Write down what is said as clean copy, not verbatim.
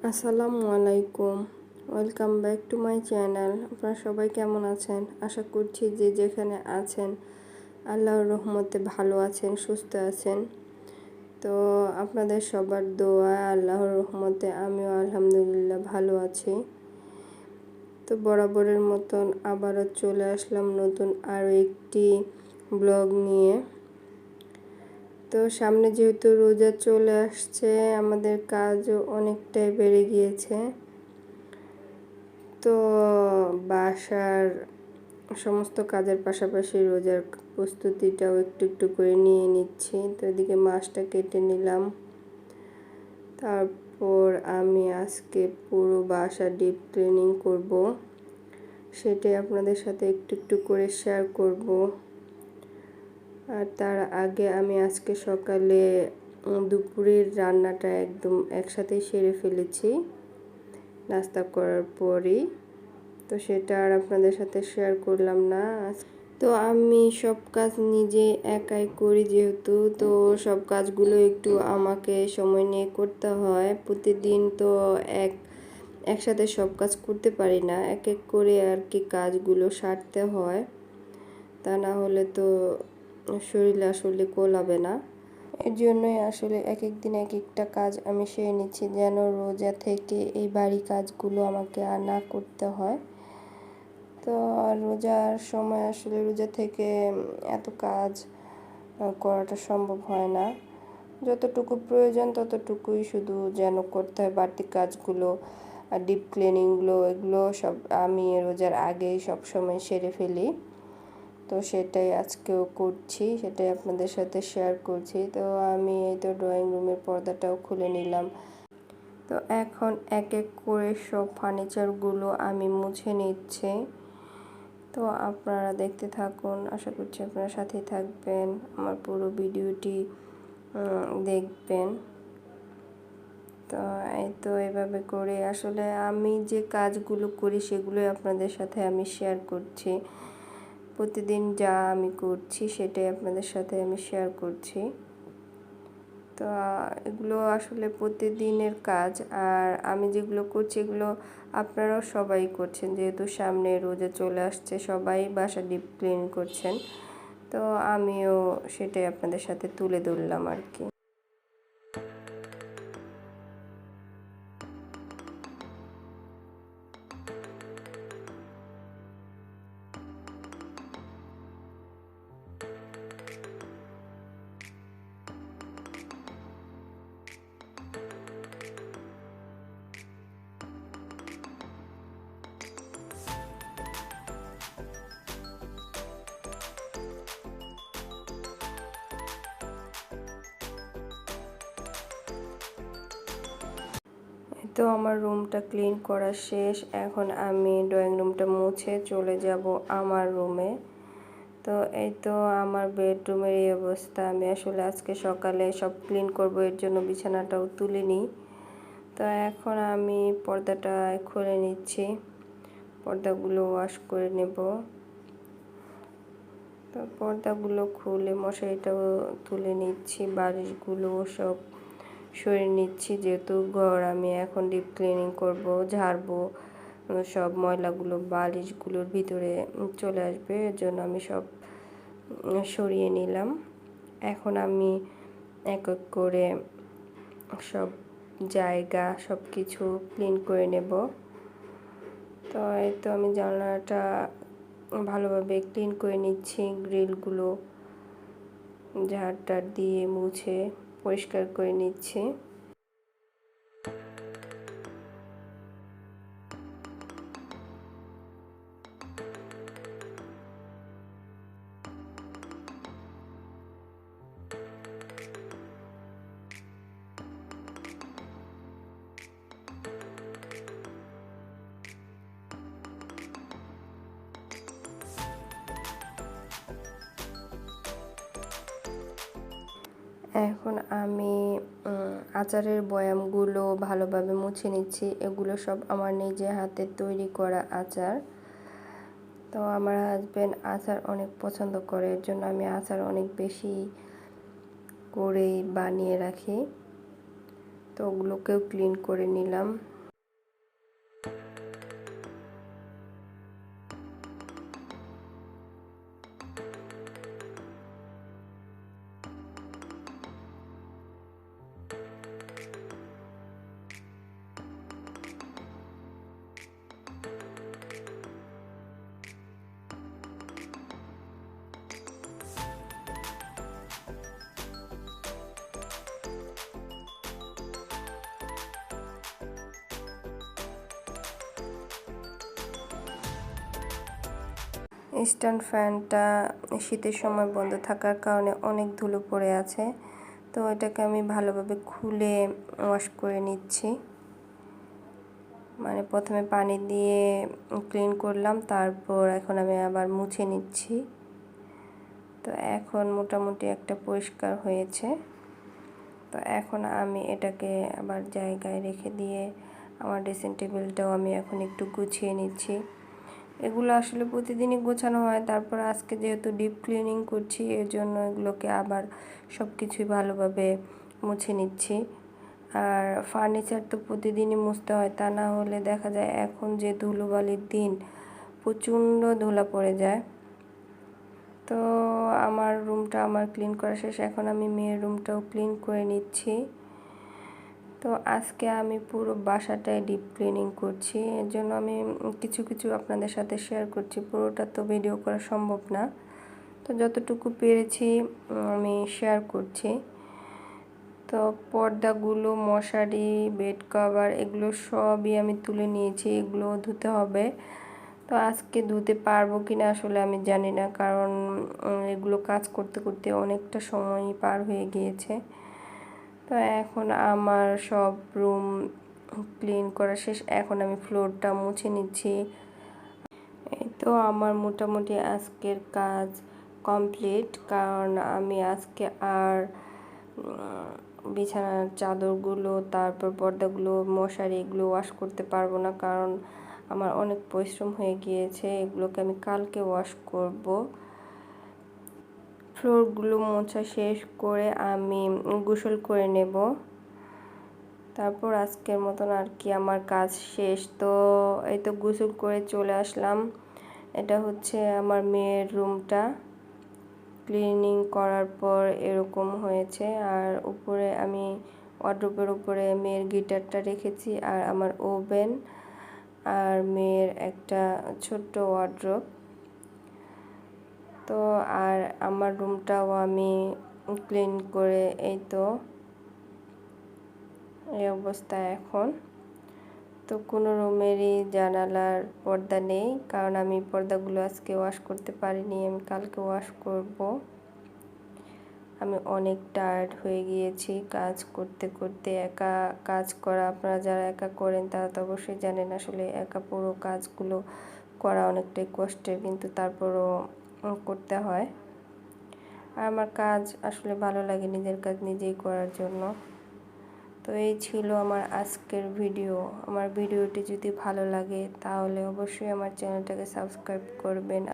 আসসালামু আলাইকুম, welcome back to my channel. আপনারা সবাই কেমন আছেন? আশা করছি যে যেখানে আছেন আল্লাহর রহমতে ভালো আছেন, সুস্থ আছেন। তো আপনাদের সবার দোয়া আল্লাহর রহমতে আমিও আলহামদুলিল্লাহ ভালো আছি। তো বরাবরের মতন আবারও চলে আসলাম নতুন আরও একটি ব্লগ নিয়ে। তো সামনে যেহেতু রোজা চলে আসছে, আমাদের কাজও অনেকটাই বেড়ে গিয়েছে। তো বাসার সমস্ত কাজের পাশাপাশি রোজার প্রস্তুতিটাও একটু একটু করে নিয়ে নিচ্ছি। তো এদিকে মাছটা কেটে নিলাম। তারপর আমি আজকে পুরো বাসা ডিপ ক্লিনিং করব, সেটাই আপনাদের সাথে একটু একটু করে শেয়ার করব। আর তার আগে আমি আজকে সকালে দুপুরের রান্নাটা একদম একসাথেই সেরে ফেলেছি নাস্তা করার পরেই। তো সেটা আর আপনাদের সাথে শেয়ার করলাম না। তো আমি সব কাজ নিজে একাই করি যেহেতু, তো সব কাজগুলো একটু আমাকে সময় নিয়ে করতে হয়। প্রতিদিন তো একসাথে সব কাজ করতে পারি না, এক এক করে আর কি কাজগুলো সারতে হয়, তা না হলে তো শরীরে আসলে কোলাবে না। এর জন্যই আসলে এক এক দিন এক একটা কাজ আমি সেরে নিচ্ছি, যেন রোজা থেকে এই বাড়ি কাজগুলো আমাকে আর না করতে হয়। তো রোজার সময় আসলে রোজা থেকে এত কাজ করাটা সম্ভব হয় না। যতটুকু প্রয়োজন ততটুকুই শুধু যেন করতে হয়। বাড়তি কাজগুলো আর ডিপ ক্লিনিংগুলো এগুলো সব আমি রোজার আগেই সব সময় সেরে ফেলি। তো সেটাই আজকেও করছি, সেটাই আপনাদের সাথে শেয়ার করছি। তো আমি এই তো ড্রয়িং রুমের পর্দাটাও খুলে নিলাম। তো এখন এক এক করে সব ফার্নিচারগুলো আমি মুছে নিচ্ছি। তো আপনারা দেখতে থাকুন, আশা করছি আপনারা সাথেই থাকবেন, আমার পুরো ভিডিওটি দেখবেন। তো এই তো এভাবে করে আসলে আমি যে কাজগুলো করি সেগুলোই আপনাদের সাথে আমি শেয়ার করছি। প্রতিদিন যা আমি করছি সেটাই আপনাদের সাথে আমি শেয়ার করছি। তো এগুলো আসলে প্রতিদিনের কাজ, আর আমি যেগুলো করছি এগুলো আপনারাও সবাই করছেন, যেহেতু সামনে রোজা চলে আসছে, সবাই বাসা ডিপ ক্লিন করছেন। তো আমিও সেটাই আপনাদের সাথে তুলে ধরলাম আর কি। তো আমার রুমটা ক্লিন করা শেষ, এখন আমি ড্রয়িং রুমটা মুছে চলে যাব আমার রুমে। তো এই তো আমার বেডরুমের এই অবস্থা। আমি আসলে আজকে সকালে সব ক্লিন করব, এর জন্য বিছানাটাও তুলে নিই। তো এখন আমি পর্দাটা খুলে নিচ্ছি, পর্দাগুলো ওয়াশ করে নেব। তো পর্দাগুলো খুলে মশারিটাও তুলে নিচ্ছি, বালিশগুলো সব সরিয়ে নিচ্ছি, যেহেতু ঘর আমি এখন ডিপ ক্লিনিং করব, ঝাড়বো, সব ময়লাগুলো বালিশগুলোর ভিতরে চলে আসবে, এর জন্য আমি সব সরিয়ে নিলাম। এখন আমি এক এক করে সব জায়গা সব কিছু ক্লিন করে নেব। তো এই তো আমি জানলাটা ভালোভাবে ক্লিন করে নিচ্ছি, গ্রিলগুলো ঝাড় দিয়ে মুছে পরিষ্কার করে নিচ্ছি। এখন আমি আচারের বয়ামগুলো ভালোভাবে মুছে নিচ্ছি। এগুলো সব আমার নিজে হাতে তৈরি করা আচার। তো আমার হাজব্যান্ড আচার অনেক পছন্দ করে, এর জন্য আমি আচার অনেক বেশি করেই বানিয়ে রাখি। তো ওগুলোকেও ক্লিন করে নিলাম। স্ট্যান্ড ফ্যানটা শীতের সময় বন্ধ থাকার কারণে অনেক ধুলো পড়ে আছে, তো এটাকে আমি ভালোভাবে খুলে ওয়াশ করে নিচ্ছি। মানে প্রথমে পানি দিয়ে ক্লিন করলাম, তারপর এখন আমি আবার মুছে নিচ্ছি। তো এখন মোটামুটি একটা পরিষ্কার হয়েছে। তো এখন আমি এটাকে আবার জায়গায় রেখে দিয়ে আমার ড্রেসিং টেবিলটাও আমি এখন একটু গুছিয়ে নিচ্ছি। এগুলো আসলে প্রতিদিনই গোছানো হয়, তারপর আজকে যেহেতু ডিপ ক্লিনিং করছি এর জন্য এগুলোকে আবার সব কিছুই ভালোভাবে মুছে নিচ্ছি। আর ফার্নিচার তো প্রতিদিনই মুছতে হয়, তা না হলে দেখা যায় এখন যে ধুলোবালির দিন প্রচণ্ড ধুলা পড়ে যায়। তো আমার রুমটা আমার ক্লিন করা শেষ, এখন আমি মেয়ের রুমটাও ক্লিন করে নিচ্ছি। তো আজকে আমি পুরো বাসাটাই ডিপ ক্লিনিং করছি, এর জন্য আমি কিছু কিছু আপনাদের সাথে শেয়ার করছি, পুরোটা তো ভিডিও করা সম্ভব না। তো যতটুকু পেরেছি আমি শেয়ার করছি। তো পর্দাগুলো, মশারি, বেড কভার এগুলো সবই আমি তুলে নিয়েছি, এগুলো ধুতে হবে। তো আজকে ধুতে পারবো কিনা আসলে আমি জানি না, কারণ এগুলো কাজ করতে করতে অনেকটা সময় পার হয়ে গিয়েছে। তো এখন আমার সব রুম ক্লিন করা শেষ, এখন আমি ফ্লোরটা মুছে নিচ্ছি। এই তো আমার মোটামুটি আজকের কাজ কমপ্লিট, কারণ আমি আজকে আর বিছানার চাদরগুলো, তারপর পর্দাগুলো, মশারি এগুলো ওয়াশ করতে পারবো না, কারণ আমার অনেক পরিশ্রম হয়ে গিয়েছে। এগুলোকে আমি কালকে ওয়াশ করব। ফ্লোরগুলো মোছা শেষ করে আমি গোসল করে নেব, তারপর আজকের মতন আর কি আমার কাজ শেষ। তো এই তো গোসল করে চলে আসলাম। এটা হচ্ছে আমার মেয়ের রুমটা ক্লিনিং করার পর এরকম হয়েছে। আর উপরে আমি ওয়ার্ড্রোবের উপরে মেয়ের গিটারটা রেখেছি, আর আমার ওভেন, আর মেয়ের একটা ছোট্ট ওয়ার্ড্রোব। তো আর আমার রুমটাও আমি ক্লিন করে এই তো এই অবস্থা এখন। তো কোনো রুমেরই জানালার পর্দা নেই, কারণ আমি পর্দাগুলো আজকে ওয়াশ করতে পারিনি, আমি কালকে ওয়াশ করব। আমি অনেক টায়ার্ড হয়ে গিয়েছি কাজ করতে করতে। একা কাজ করা, আপনারা যারা একা করেন তারা তো অবশ্যই জানেন আসলে একা পুরো কাজগুলো করা অনেকটাই কষ্টের, কিন্তু তারপরও করতে হয়। আর আমার কাজ আসলে ভালো লাগে নিজের কাজ নিজেই করার জন্য। তো এই ছিল আমার আজকের ভিডিও। আমার ভিডিওটি যদি ভালো লাগে তাহলে অবশ্যই আমার চ্যানেলটাকে সাবস্ক্রাইব করবেন।